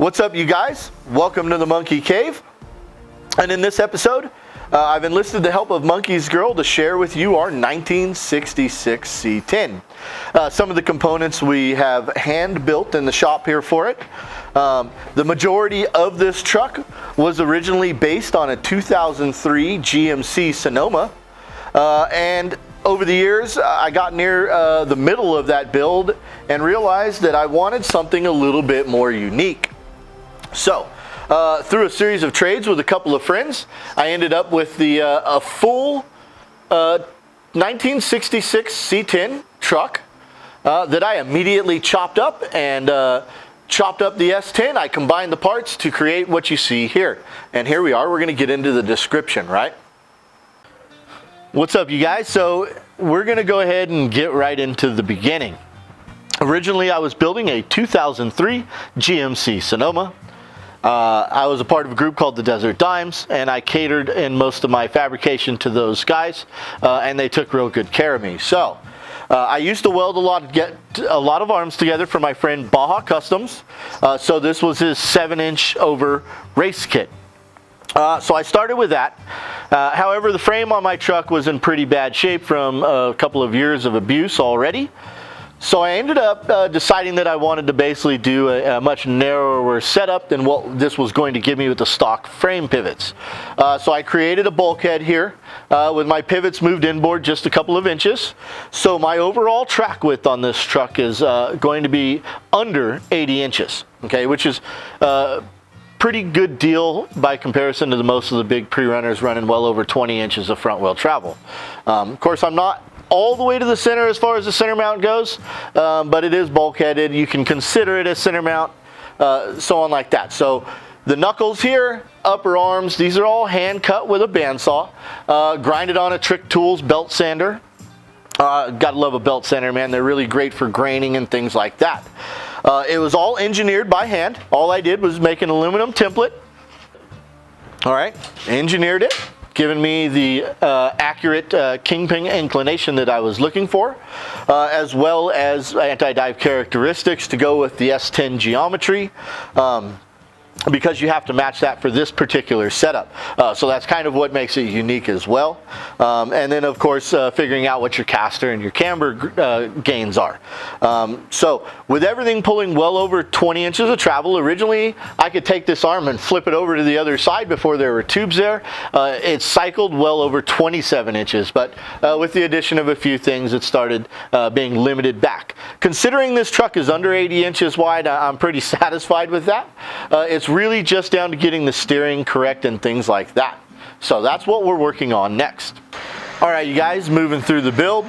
What's up, you guys? Welcome to the Monkey Cave. And in this episode, I've enlisted the help of Munkys Girl to share with you our 1966 C10. Some of the components we have hand built in the shop here for it. The majority of this truck was originally based on a 2003 GMC Sonoma. And over the years, I got near the middle of that build and realized that I wanted something a little bit more unique. So, through a series of trades with a couple of friends, I ended up with the a full 1966 C10 truck that I immediately chopped up and chopped up the S10. I combined the parts to create what you see here. And here we are. We're going to get into the description, right? What's up, you guys? So we're going to go ahead and get right into the beginning. Originally, I was building a 2003 GMC Sonoma. I was a part of a group called the Desert Dimes, and I catered in most of my fabrication to those guys, and they took real good care of me. So I used to weld get a lot of arms together for my friend Baja Customs. So this was his 7-inch over race kit. So I started with that. However, the frame on my truck was in pretty bad shape from a couple of years of abuse already. So I ended up deciding that I wanted to basically do a much narrower setup than what this was going to give me with the stock frame pivots. So I created a bulkhead here with my pivots moved inboard just a couple of inches. So my overall track width on this truck is going to be under 80 inches, okay, which is pretty good deal by comparison to most of the big pre-runners running well over 20 inches of front wheel travel. Of course, I'm not all the way to the center as far as the center mount goes, but it is bulkheaded. You can consider it a center mount, so on like that. So the knuckles here, upper arms, these are all hand cut with a bandsaw, grinded on a Trick Tools belt sander. Gotta love a belt sander, man. They're really great for graining and things like that. It was all engineered by hand. All I did was make an aluminum template. All right, engineered it, giving me the accurate kingpin inclination that I was looking for, as well as anti-dive characteristics to go with the S10 geometry, because you have to match that for this particular setup. So that's kind of what makes it unique as well. And then, of course, figuring out what your caster and your camber gains are. So with everything pulling well over 20 inches of travel, originally I could take this arm and flip it over to the other side before there were tubes there. It cycled well over 27 inches, but with the addition of a few things, it started being limited back. Considering this truck is under 80 inches wide, I'm pretty satisfied with that. It's really just down to getting the steering correct and things like that. So that's what we're working on next. All right, you guys, moving through the build.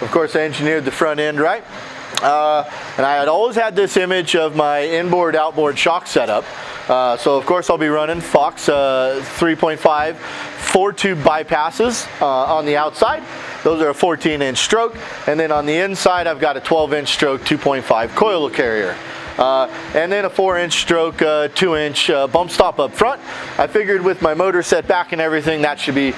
Of course, I engineered the front end, right? And I had always had this image of my inboard outboard shock setup. So of course I'll be running Fox 3.5 4-tube bypasses on the outside. Those are a 14-inch stroke, and then on the inside I've got a 12-inch stroke 2.5 coil carrier. And then a 4-inch stroke 2-inch bump stop up front. I figured with my motor set back and everything, that should be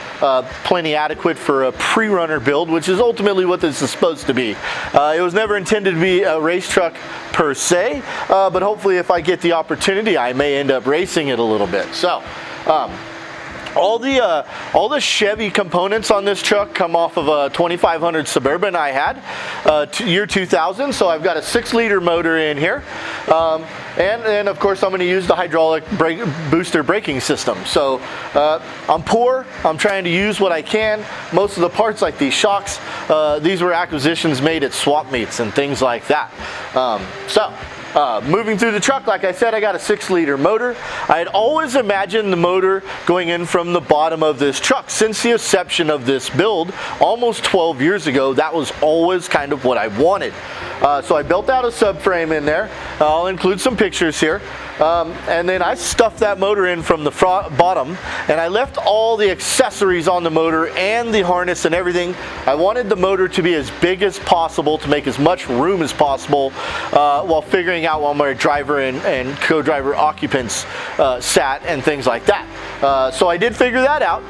plenty adequate for a pre-runner build, which is ultimately what this is supposed to be. It was never intended to be a race truck per se, but hopefully if I get the opportunity, I may end up racing it a little bit. So all the Chevy components on this truck come off of a 2500 Suburban I had, year 2000. So I've got a 6-liter motor in here, and of course I'm going to use the hydraulic booster braking system. So I'm poor. I'm trying to use what I can. Most of the parts, like these shocks, these were acquisitions made at swap meets and things like that. Moving through the truck, like I said, I got a 6-liter motor. I had always imagined the motor going in from the bottom of this truck. Since the inception of this build, almost 12 years ago, that was always kind of what I wanted. So I built out a subframe in there. I'll include some pictures here. And then I stuffed that motor in from the bottom, and I left all the accessories on the motor and the harness and everything. I wanted the motor to be as big as possible to make as much room as possible while figuring out while my driver and co-driver occupants sat and things like that. So I did figure that out,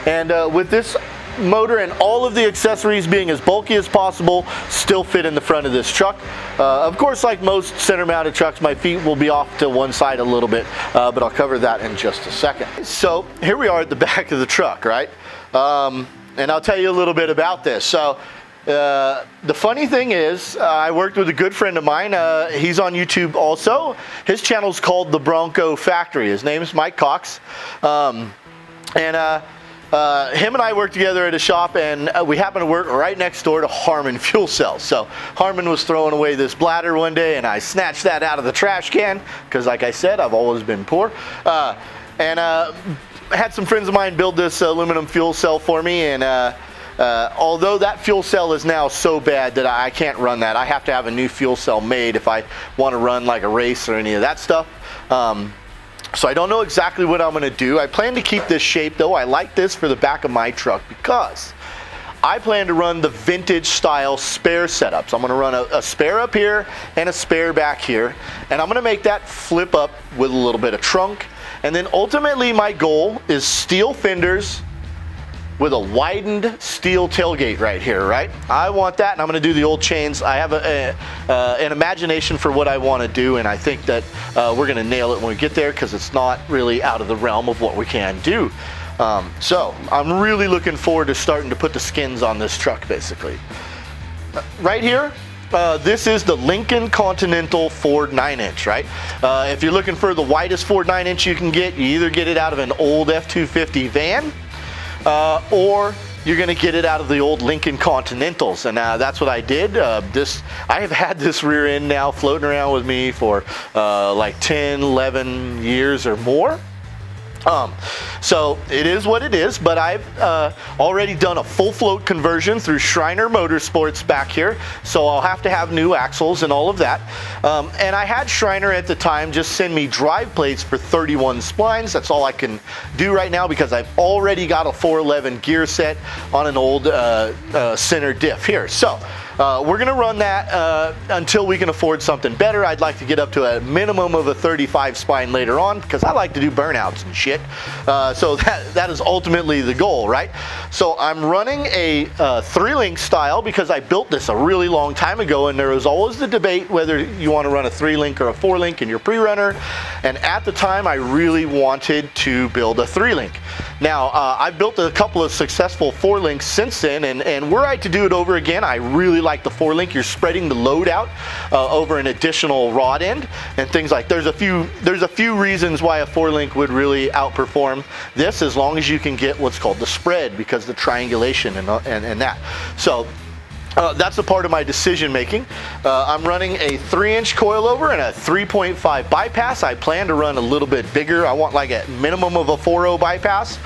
and with this motor and all of the accessories, being as bulky as possible, still fit in the front of this truck. Of course, like most center mounted trucks, my feet will be off to one side a little bit, but I'll cover that in just a second. So here we are at the back of the truck, right? And I'll tell you a little bit about this. So the funny thing is, I worked with a good friend of mine. He's on YouTube also. His channel's called The Bronco Factory. His name is Mike Cox. Him and I worked together at a shop, and we happened to work right next door to Harman Fuel Cells. So Harman was throwing away this bladder one day, and I snatched that out of the trash can because, like I said, I've always been poor. I had some friends of mine build this aluminum fuel cell for me, and although that fuel cell is now so bad that I can't run that. I have to have a new fuel cell made if I want to run like a race or any of that stuff. So I don't know exactly what I'm going to do. I plan to keep this shape though. I like this for the back of my truck because I plan to run the vintage style spare setups. I'm going to run a spare up here and a spare back here, and I'm going to make that flip up with a little bit of trunk. And then ultimately my goal is steel fenders with a widened steel tailgate right here, right? I want that, and I'm gonna do the old chains. I have an imagination for what I wanna do, and I think that we're gonna nail it when we get there because it's not really out of the realm of what we can do. So I'm really looking forward to starting to put the skins on this truck, basically. Right here, this is the Lincoln Continental Ford 9-inch, right? If you're looking for the widest Ford 9-inch you can get, you either get it out of an old F-250 van, or you're going to get it out of the old Lincoln Continentals, and that's what I did. I have had this rear end now floating around with me for like 10, 11 years or more. So it is what it is, but I've already done a full float conversion through Schreiner Motorsports back here, so I'll have to have new axles and all of that. And I had Schreiner at the time just send me drive plates for 31 splines. That's all I can do right now because I've already got a 411 gear set on an old center diff here. So we're gonna run that until we can afford something better. I'd like to get up to a minimum of a 35 spine later on because I like to do burnouts and shit. So that is ultimately the goal, right? So I'm running a 3-link style because I built this a really long time ago, and there was always the debate whether you want to run a 3-link or a 4-link in your pre-runner. And at the time I really wanted to build a 3-link. Now I've built a couple of successful 4-links since then, and were I to do it over again, I really like the 4-link. You're spreading the load out over an additional rod end and things like. There's a few reasons why a 4-link would really outperform this, as long as you can get what's called the spread because the triangulation and that. So that's a part of my decision making. I'm running a 3-inch coilover and a 3.5 bypass. I plan to run a little bit bigger. I want like a minimum of a 4.0 bypass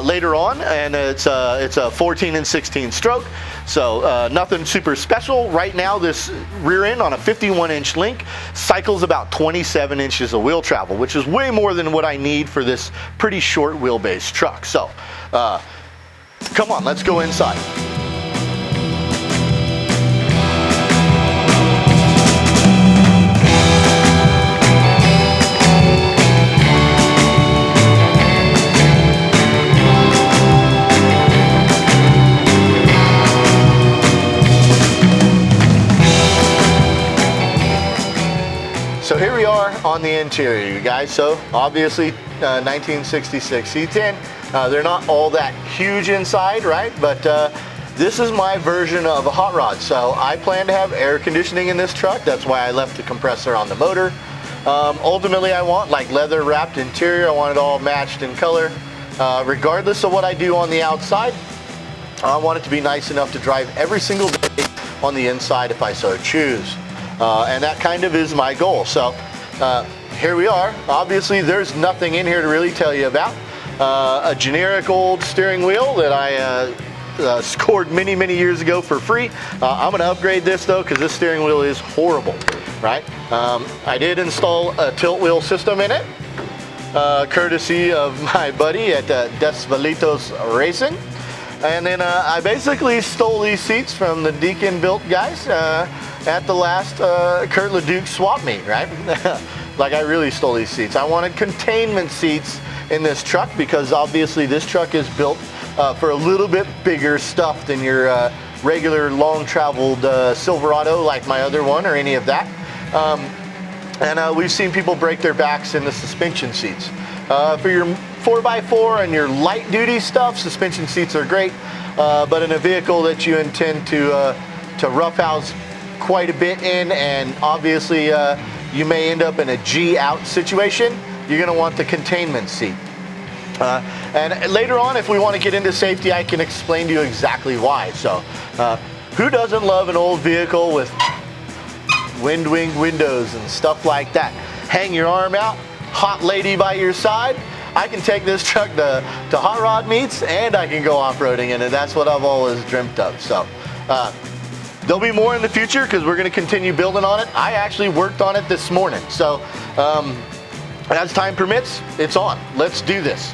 later on, and it's a 14 and 16 stroke. So nothing super special. Right now this rear end on a 51-inch link cycles about 27 inches of wheel travel, which is way more than what I need for this pretty short wheelbase truck. So come on, let's go inside. So here we are on the interior, you guys. So obviously 1966 C10. They're not all that huge inside, right? But this is my version of a hot rod. So I plan to have air conditioning in this truck. That's why I left the compressor on the motor. Ultimately I want like leather wrapped interior. I want it all matched in color. Regardless of what I do on the outside, I want it to be nice enough to drive every single day on the inside if I so choose. And that kind of is my goal. So here we are. Obviously there's nothing in here to really tell you about. A generic old steering wheel that I scored many years ago for free. I'm going to upgrade this though because this steering wheel is horrible, right? I did install a tilt wheel system in it, courtesy of my buddy at Desvalitos Racing. And then I basically stole these seats from the Deacon Built guys at the last Kurt LeDuc swap meet, right? Like I really stole these seats. I wanted containment seats in this truck because obviously this truck is built for a little bit bigger stuff than your regular long traveled Silverado like my other one or any of that. And we've seen people break their backs in the suspension seats. For your 4x4 and your light duty stuff, suspension seats are great, but in a vehicle that you intend to roughhouse quite a bit in, and obviously you may end up in a G out situation, you're going to want the containment seat. And later on, if we want to get into safety, I can explain to you exactly why. So who doesn't love an old vehicle with wind wing windows and stuff like that? Hang your arm out, hot lady by your side. I can take this truck to hot rod meets, and I can go off-roading in it. That's what I've always dreamt of. So there'll be more in the future because we're going to continue building on it. I actually worked on it this morning. So as time permits, it's on. Let's do this.